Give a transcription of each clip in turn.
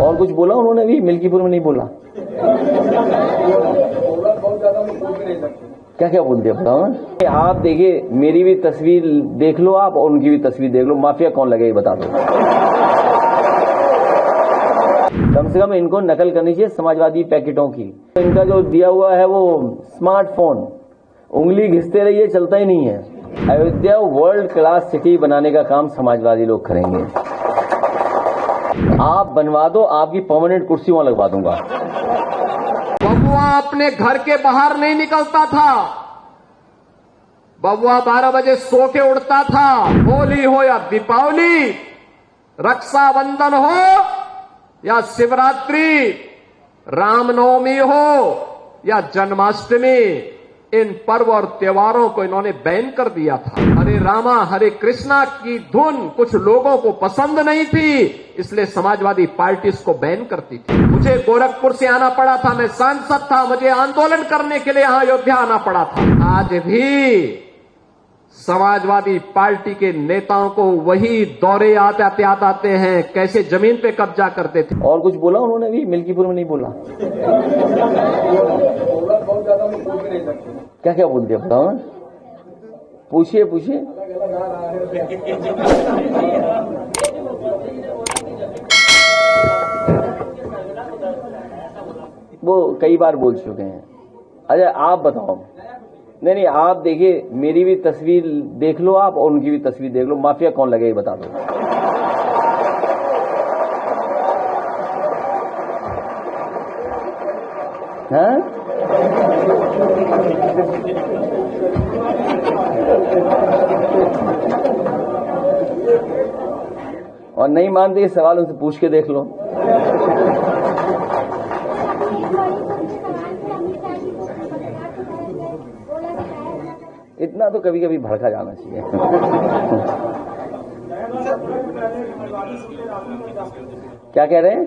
और कुछ बोला उन्होंने भी? मिल्कीपुर में नहीं बोला। क्या क्या बोल दिया बताओ। आप देखिए, मेरी भी तस्वीर देख लो आप और उनकी भी तस्वीर देख लो, माफिया कौन लगे बता दो। कम से कम इनको नकल करनी चाहिए समाजवादी पैकेटों की। इनका जो दिया हुआ है वो स्मार्टफोन, उंगली घिसते रहिए, चलता ही नहीं है। अयोध्या वर्ल्ड क्लास सिटी बनाने का काम समाजवादी लोग करेंगे। आप बनवा दो, आपकी परमानेंट कुर्सी वहां लगवा दूंगा। बबुआ अपने घर के बाहर नहीं निकलता था। बबुआ 12 बजे सो के उड़ता था। होली हो या दीपावली, रक्षाबंधन हो या शिवरात्रि, रामनवमी हो या जन्माष्टमी, इन पर्व और त्योहारों को इन्होंने बैन कर दिया था। हरे रामा हरे कृष्णा की धुन कुछ लोगों को पसंद नहीं थी, इसलिए समाजवादी पार्टी इसको बैन करती थी। मुझे गोरखपुर से आना पड़ा था, मैं सांसद था, मुझे आंदोलन करने के लिए यहां अयोध्या आना पड़ा था। आज भी समाजवादी पार्टी के नेताओं को वही दौरे आते हैं कैसे जमीन पे कब्जा करते थे। और कुछ बोला उन्होंने भी? मिल्कीपुर में नहीं बोला। क्या क्या बोल दिया बताओ। पूछिए पूछिए। वो कई बार बोल चुके हैं। अच्छा आप बताओ। नहीं, आप देखिए, मेरी भी तस्वीर देख लो आप और उनकी भी तस्वीर देख लो, माफिया कौन लगे बता दो। हाँ? और नहीं मानते ये सवाल उनसे पूछ के देख लो। इतना तो कभी कभी भड़का जाना चाहिए। क्या कह रहे हैं?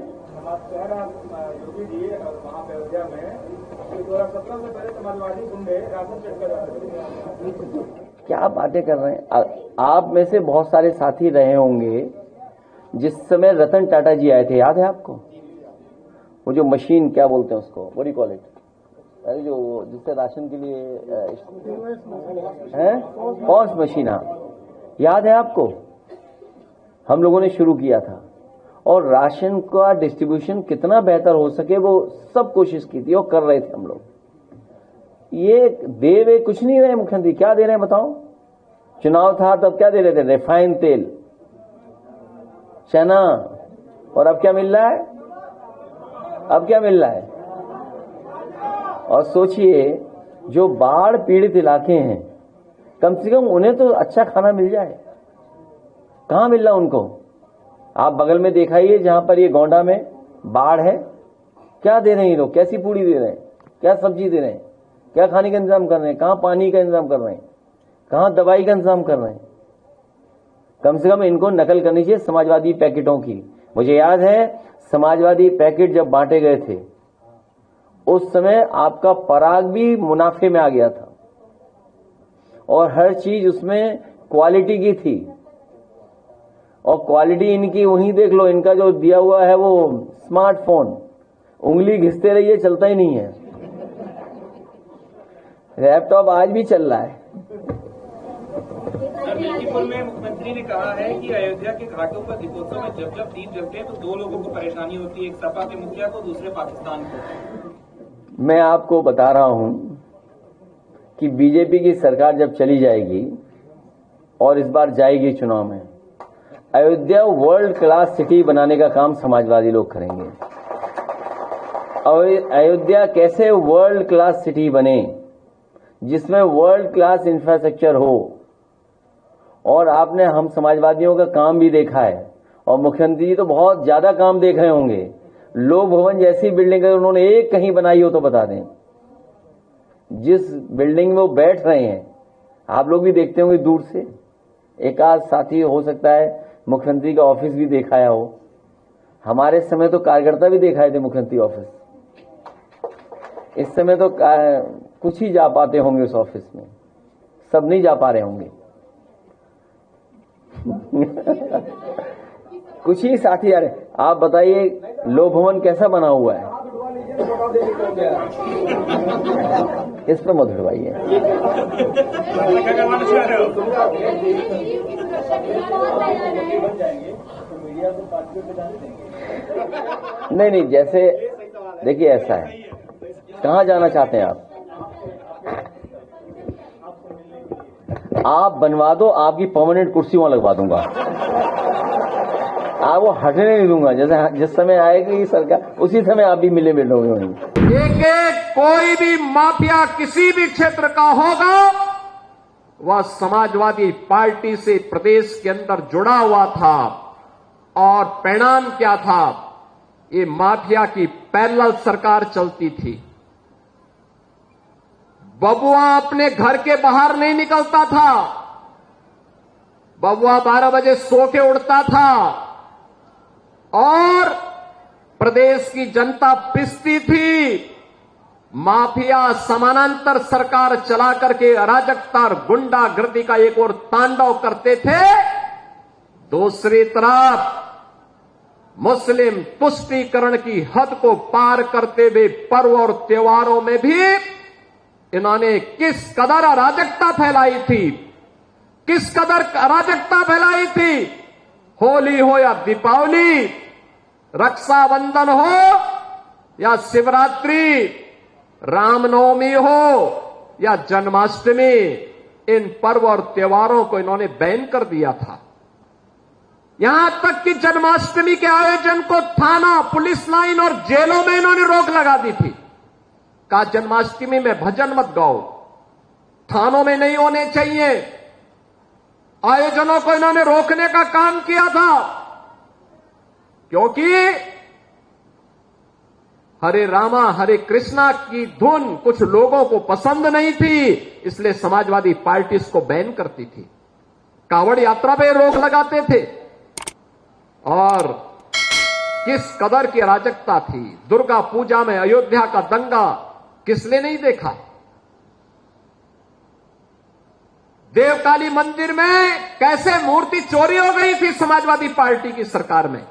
क्या बातें कर रहे हैं आप? में से बहुत सारे साथी रहे होंगे जिस समय रतन टाटा जी आए थे, याद है आपको? वो जो मशीन क्या बोलते हैं उसको, what do you call it, अरे जो जिससे राशन के लिए है पॉस मशीन, हाँ याद है आपको? हम लोगों ने शुरू किया था और राशन का डिस्ट्रीब्यूशन कितना बेहतर हो सके वो सब कोशिश की थी और कर रहे थे हम लोग। ये दे वे कुछ नहीं रहे मुख्यमंत्री, क्या दे रहे हैं बताओ? चुनाव था तब क्या दे रहे थे? रिफाइंड तेल, चना, और अब क्या मिल रहा है? अब क्या मिल रहा है? और सोचिए जो बाढ़ पीड़ित इलाके हैं, कम से कम उन्हें तो अच्छा खाना मिल जाए। कहां मिल रहा उनको? आप बगल में दिखाइए जहां पर ये गोंडा में बाढ़ है, क्या दे रहे हैं लोग? कैसी पूड़ी दे रहे हैं? क्या सब्जी दे रहे हैं? क्या खाने का इंतजाम कर रहे हैं? कहां पानी का इंतजाम कर रहे हैं? कहां दवाई का इंतजाम कर रहे हैं? कम से कम इनको नकल करनी चाहिए समाजवादी पैकेटों की। मुझे याद है समाजवादी पैकेट जब बांटे गए थे उस समय आपका पराग भी मुनाफे में आ गया था और हर चीज उसमें क्वालिटी की थी। और क्वालिटी इनकी वहीं देख लो, इनका जो दिया हुआ है वो स्मार्टफोन, उंगली घिसते रहिए, चलता ही नहीं है। लैपटॉप आज भी चल रहा है। मिल्कीपुर में मुख्यमंत्री ने कहा है कि अयोध्या के घाटों पर दीपोत्सव में जब जब दीप जलते हैं तो दो लोगों को परेशानी होती है, एक सपा के मुखिया को, दूसरे पाकिस्तान को। मैं आपको बता रहा हूं कि बीजेपी की सरकार जब चली जाएगी और इस बार जाएगी चुनाव में, अयोध्या वर्ल्ड क्लास सिटी बनाने का काम समाजवादी लोग करेंगे। अयोध्या कैसे वर्ल्ड क्लास सिटी बने, जिसमें वर्ल्ड क्लास इंफ्रास्ट्रक्चर हो। और आपने हम समाजवादियों का काम भी देखा है और मुख्यमंत्री जी तो बहुत ज्यादा काम देख रहे होंगे। लोक भवन जैसी बिल्डिंग अगर उन्होंने एक कहीं बनाई हो तो बता दें। जिस बिल्डिंग में वो बैठ रहे हैं, आप लोग भी देखते होंगे दूर से, एक आध साथी हो सकता है मुख्यमंत्री का ऑफिस भी दिखाया हो। हमारे समय तो कार्यकर्ता भी दिखाए थे मुख्यमंत्री ऑफिस। इस समय तो कुछ ही जा पाते होंगे उस ऑफिस में, सब नहीं जा पा रहे होंगे। कुछ ही साथी आ रहे। आप बताइए लो भवन कैसा बना हुआ है, इस पर मत भिड़वाइए। नहीं नहीं, जैसे देखिए ऐसा है, कहाँ जाना चाहते हैं आप बनवा दो, आपकी परमानेंट कुर्सी वहां लगवा दूंगा, आप वो हटने नहीं दूंगा। जैसे जिस समय आएगी सरकार उसी समय आप भी मिले मिलोगे वहीं। एक कोई भी माफिया किसी भी क्षेत्र का होगा वह समाजवादी पार्टी से प्रदेश के अंदर जुड़ा हुआ था, और परिणाम क्या था, ये माफिया की पैरेलल सरकार चलती थी। बबुआ अपने घर के बाहर नहीं निकलता था, बबुआ 12 बजे सो के उड़ता था, और प्रदेश की जनता पिसती थी। माफिया समानांतर सरकार चला करके अराजकता और गुंडागर्दी का एक और तांडव करते थे। दूसरी तरफ मुस्लिम तुष्टीकरण की हद को पार करते हुए पर्व और त्योहारों में भी इन्होंने किस कदर अराजकता फैलाई थी, किस कदर अराजकता फैलाई थी। होली हो या दीपावली, रक्षाबंधन हो या शिवरात्रि, रामनवमी हो या जन्माष्टमी, इन पर्व और त्योहारों को इन्होंने बैन कर दिया था। यहां तक कि जन्माष्टमी के आयोजन को थाना, पुलिस लाइन और जेलों में इन्होंने रोक लगा दी थी। कहा जन्माष्टमी में भजन मत गाओ, थानों में नहीं होने चाहिए। आयोजनों को इन्होंने रोकने का काम किया था, क्योंकि हरे रामा हरे कृष्णा की धुन कुछ लोगों को पसंद नहीं थी, इसलिए समाजवादी पार्टी इसको बैन करती थी। कांवड़ यात्रा पे रोक लगाते थे, और किस कदर की अराजकता थी। दुर्गा पूजा में अयोध्या का दंगा किसने नहीं देखा। देवकाली मंदिर में कैसे मूर्ति चोरी हो गई थी समाजवादी पार्टी की सरकार में।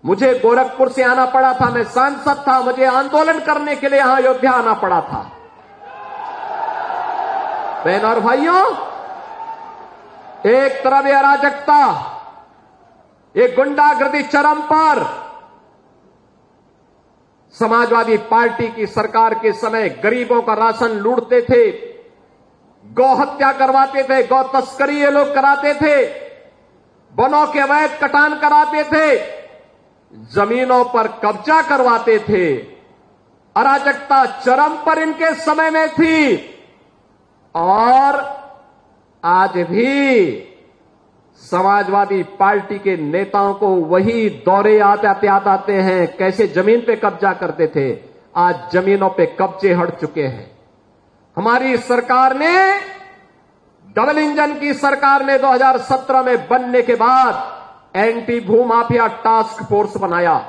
मुझे गोरखपुर से आना पड़ा था, मैं सांसद था, मुझे आंदोलन करने के लिए यहां अयोध्या आना पड़ा था। बहन और भाइयों, एक तरफ ये अराजकता, ये गुंडागर्दी चरम पर। समाजवादी पार्टी की सरकार के समय गरीबों का राशन लूटते थे, गौ हत्या करवाते थे, गौ तस्करी ये लोग कराते थे, वनों के अवैध कटान कराते थे, जमीनों पर कब्जा करवाते थे। अराजकता चरम पर इनके समय में थी, और आज भी समाजवादी पार्टी के नेताओं को वही दौरे याद आते हैं, कैसे जमीन पे कब्जा करते थे। आज जमीनों पे कब्जे हट चुके हैं। हमारी सरकार ने, डबल इंजन की सरकार ने 2017 में बनने के बाद एंटी भूमाफिया टास्क फोर्स बनाया।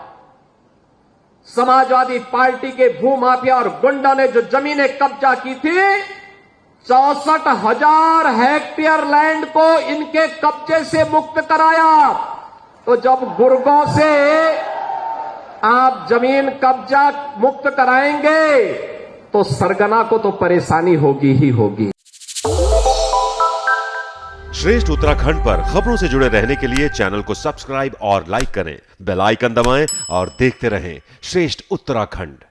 समाजवादी पार्टी के भूमाफिया और गुंडा ने जो जमीनें कब्जा की थी, 64,000 हेक्टेयर लैंड को इनके कब्जे से मुक्त कराया। तो जब गुर्गों से आप जमीन कब्जा मुक्त कराएंगे तो सरगना को तो परेशानी होगी ही होगी। श्रेष्ठ उत्तराखंड पर खबरों से जुड़े रहने के लिए चैनल को सब्सक्राइब और लाइक करें, बेल आइकन दबाएं और देखते रहें श्रेष्ठ उत्तराखंड।